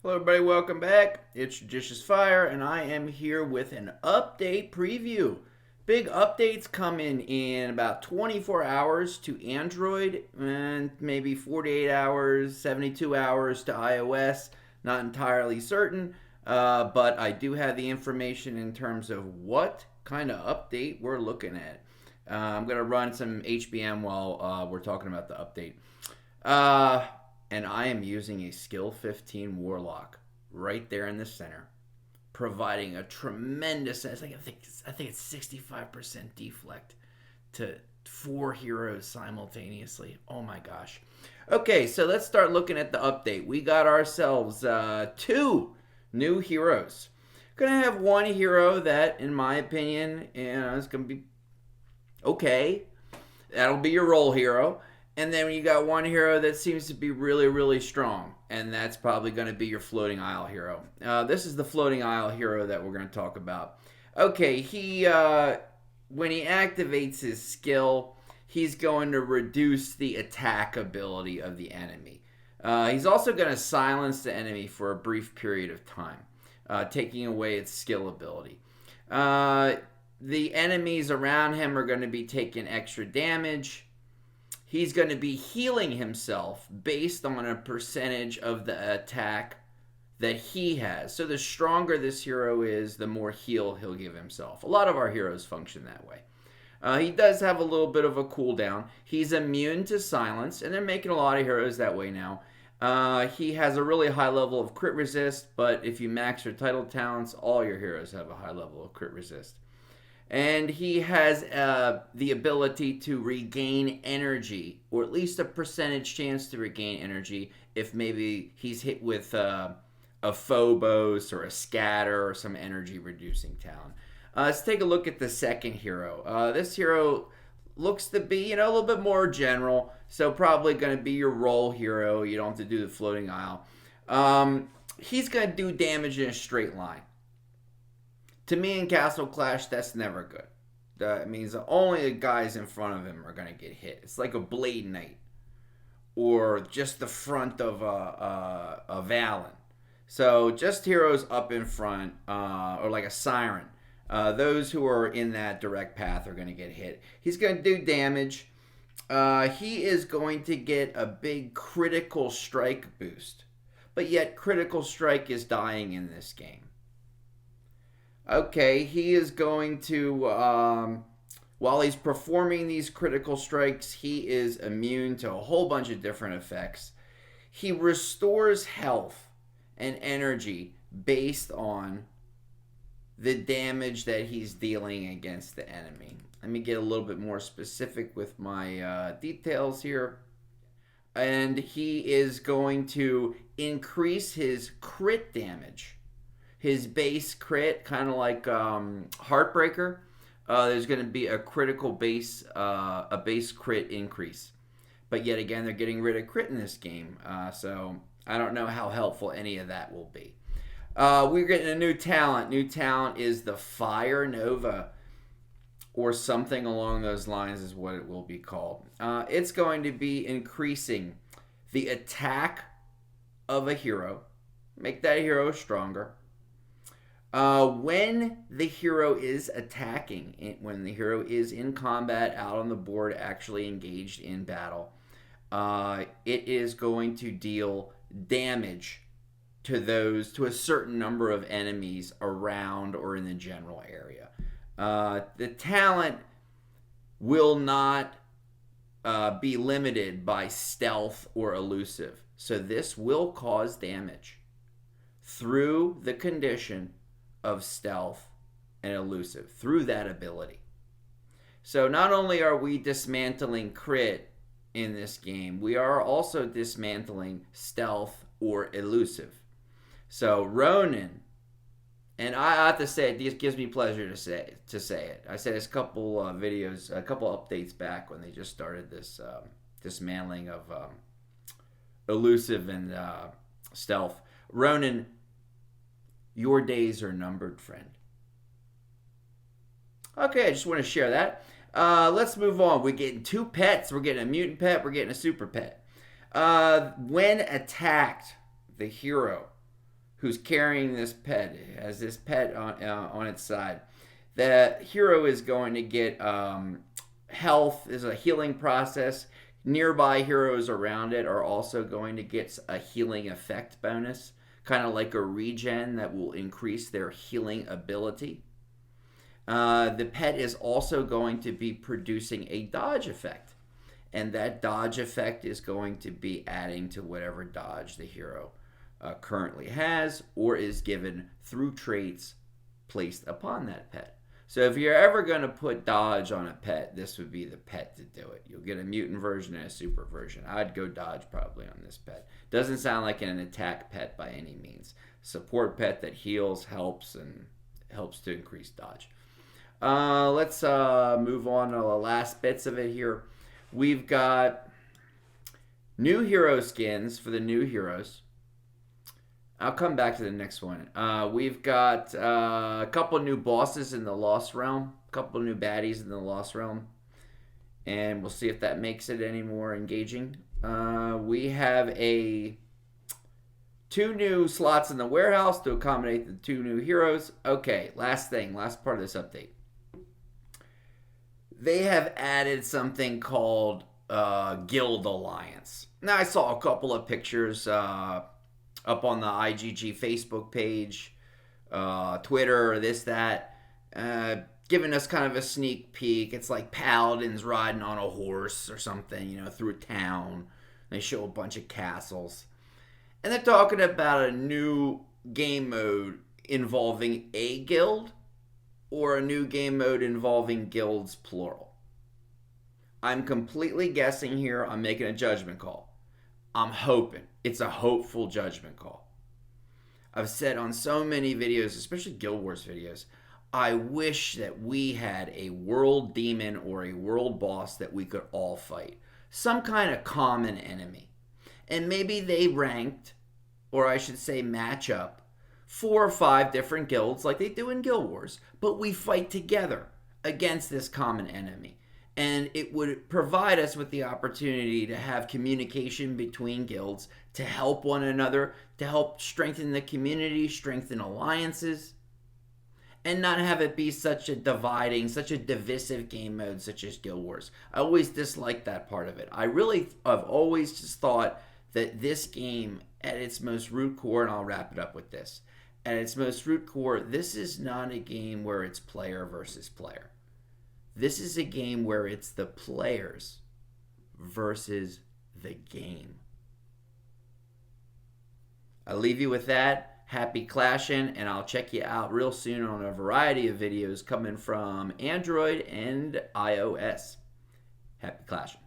Hello everybody, welcome back. It's JudiciousFire and I am here with an update preview. Big updates coming in about 24 hours to Android and maybe 48 hours, 72 hours to iOS. Not entirely certain, but I do have the information in terms of what kind of update we're looking at. I'm going to run some HBM while we're talking about the update. And I am using a skill 15 warlock right there in the center, providing a tremendous. I think it's 65% deflect to 4 heroes simultaneously. Oh my gosh. Okay, so let's start looking at the update. We got ourselves 2 new heroes. Gonna have one hero that, in my opinion, is gonna be okay. That'll be your role hero. And then you got one hero that seems to be really, really strong. And that's probably going to be your floating isle hero. This is the floating isle hero that we're going to talk about. Okay, when he activates his skill, he's going to reduce the attack ability of the enemy. He's also going to silence the enemy for a brief period of time, taking away its skill ability. The enemies around him are going to be taking extra damage. He's going to be healing himself based on a percentage of the attack that he has. So the stronger this hero is, the more heal he'll give himself. A lot of our heroes function that way. He does have a little bit of a cooldown. He's immune to silence, and they're making a lot of heroes that way now. He has a really high level of crit resist, but if you max your title talents, all your heroes have a high level of crit resist. And he has the ability to regain energy, or at least a percentage chance to regain energy if maybe he's hit with a Phobos or a Scatter or some energy reducing talent. Let's take a look at the second hero. This hero looks to be, a little bit more general, so probably going to be your role hero. You don't have to do the floating isle. He's going to do damage in a straight line. To me, in Castle Clash, that's never good. That means only the guys in front of him are going to get hit. It's like a Blade Knight or just the front of a Valen. So just heroes up in front or like a Siren. Those who are in that direct path are going to get hit. He's going to do damage. He is going to get a big critical strike boost. But yet critical strike is dying in this game. Okay, he is going to, while he's performing these critical strikes, he is immune to a whole bunch of different effects. He restores health and energy based on the damage that he's dealing against the enemy. Let me get a little bit more specific with my details here. And he is going to increase his crit damage. His base crit, kind of like Heartbreaker, there's going to be a critical base, a base crit increase. But yet again, they're getting rid of crit in this game, so I don't know how helpful any of that will be. We're getting a new talent. New talent is the Fire Nova, or something along those lines is what it will be called. It's going to be increasing the attack of a hero, make that hero stronger. When the hero is attacking, when the hero is in combat, out on the board, actually engaged in battle, it is going to deal damage to a certain number of enemies around or in the general area. The talent will not be limited by stealth or elusive, so this will cause damage through the condition of stealth and elusive, through that ability. So not only are we dismantling crit in this game, we are also dismantling stealth or elusive. So Ronin, and I have to say, it just gives me pleasure to say it. I said this a couple videos, a couple updates back when they just started this dismantling of elusive and stealth. Ronin, your days are numbered, friend. Okay, I just want to share that. Let's move on. We're getting 2 pets. We're getting a mutant pet. We're getting a super pet. When attacked, the hero who's carrying this pet, has this pet on its side. The hero is going to get health, is a healing process. Nearby heroes around it are also going to get a healing effect bonus, kind of like a regen that will increase their healing ability. The pet is also going to be producing a dodge effect, and that dodge effect is going to be adding to whatever dodge the hero currently has or is given through traits placed upon that pet. So if you're ever going to put dodge on a pet, this would be the pet to do it. You'll get a mutant version and a super version. I'd go dodge probably on this pet. Doesn't sound like an attack pet by any means. Support pet that heals, helps, and helps to increase dodge. Let's move on to the last bits of it here. We've got new hero skins for the new heroes. I'll come back to the next one. We've got a couple new bosses in the Lost Realm, a couple new baddies in the Lost Realm, and we'll see if that makes it any more engaging. We have two new slots in the warehouse to accommodate the two new heroes. Okay, last part of this update. They have added something called Guild Alliance. Now, I saw a couple of pictures up on the IGG Facebook page, Twitter, this, that, giving us kind of a sneak peek. It's like paladins riding on a horse or something, through a town. They show a bunch of castles. And they're talking about a new game mode involving a guild or a new game mode involving guilds, plural. I'm completely guessing here. I'm making a judgment call. I'm hoping. It's a hopeful judgment call. I've said on so many videos, especially Guild Wars videos, I wish that we had a world demon or a world boss that we could all fight. Some kind of common enemy. And maybe they ranked, or I should say match up, 4 or 5 different guilds like they do in Guild Wars. But we fight together against this common enemy. And it would provide us with the opportunity to have communication between guilds, to help one another, to help strengthen the community, strengthen alliances, and not have it be such a dividing, such a divisive game mode such as Guild Wars. I always disliked that part of it. I've always just thought that this game, at its most root core, and I'll wrap it up with this, at its most root core, this is not a game where it's player versus player. This is a game where it's the players versus the game. I'll leave you with that. Happy clashing, and I'll check you out real soon on a variety of videos coming from Android and iOS. Happy clashing.